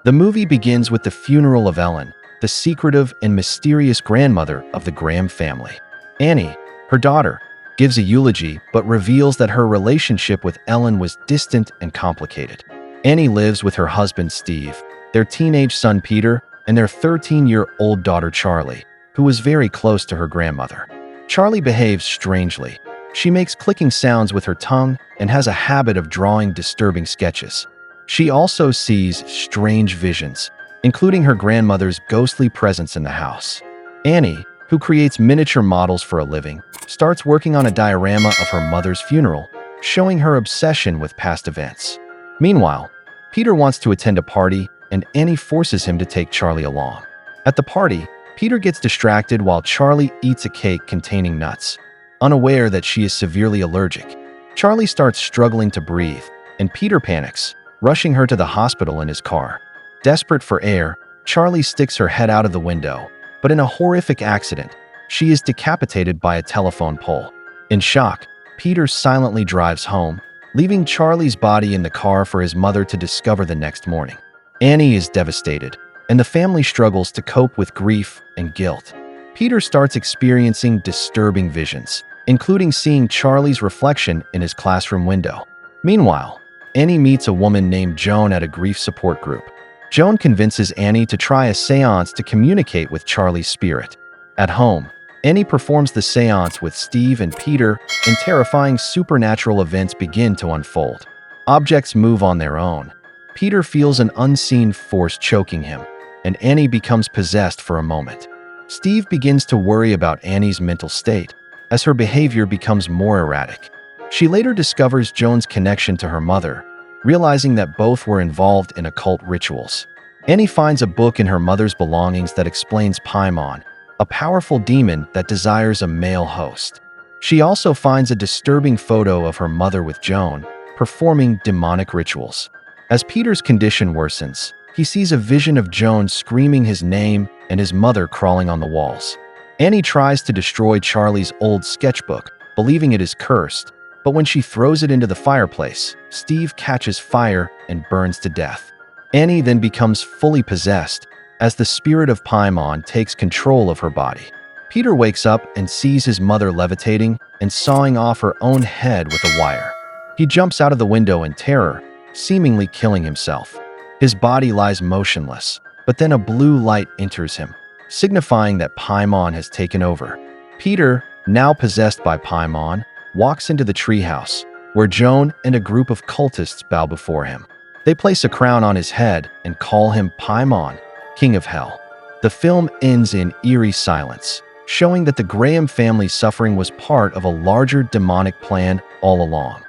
The movie begins with the funeral of Ellen, the secretive and mysterious grandmother of the Graham family. Annie, her daughter, gives a eulogy but reveals that her relationship with Ellen was distant and complicated. Annie lives with her husband Steve, their teenage son Peter, and their 13-year-old daughter Charlie, who was very close to her grandmother. Charlie behaves strangely. She makes clicking sounds with her tongue and has a habit of drawing disturbing sketches. She also sees strange visions, including her grandmother's ghostly presence in the house. Annie, who creates miniature models for a living, starts working on a diorama of her mother's funeral, showing her obsession with past events. Meanwhile, Peter wants to attend a party, and Annie forces him to take Charlie along. At the party, Peter gets distracted while Charlie eats a cake containing nuts, unaware that she is severely allergic. Charlie starts struggling to breathe, and Peter panics, rushing her to the hospital in his car. Desperate for air, Charlie sticks her head out of the window, but in a horrific accident, she is decapitated by a telephone pole. In shock, Peter silently drives home, leaving Charlie's body in the car for his mother to discover the next morning. Annie is devastated, and the family struggles to cope with grief and guilt. Peter starts experiencing disturbing visions, including seeing Charlie's reflection in his classroom window. Meanwhile, Annie meets a woman named Joan at a grief support group. Joan convinces Annie to try a seance to communicate with Charlie's spirit. At home, Annie performs the seance with Steve and Peter, and terrifying supernatural events begin to unfold. Objects move on their own. Peter feels an unseen force choking him, and Annie becomes possessed for a moment. Steve begins to worry about Annie's mental state, as her behavior becomes more erratic. She later discovers Joan's connection to her mother, realizing that both were involved in occult rituals. Annie finds a book in her mother's belongings that explains Paimon, a powerful demon that desires a male host. She also finds a disturbing photo of her mother with Joan, performing demonic rituals. As Peter's condition worsens, he sees a vision of Joan screaming his name and his mother crawling on the walls. Annie tries to destroy Charlie's old sketchbook, believing it is cursed, but when she throws it into the fireplace, Steve catches fire and burns to death. Annie then becomes fully possessed as the spirit of Paimon takes control of her body. Peter wakes up and sees his mother levitating and sawing off her own head with a wire. He jumps out of the window in terror, seemingly killing himself. His body lies motionless, but then a blue light enters him, signifying that Paimon has taken over. Peter, now possessed by Paimon, walks into the treehouse, where Joan and a group of cultists bow before him. They place a crown on his head and call him Paimon, King of Hell. The film ends in eerie silence, showing that the Graham family's suffering was part of a larger demonic plan all along.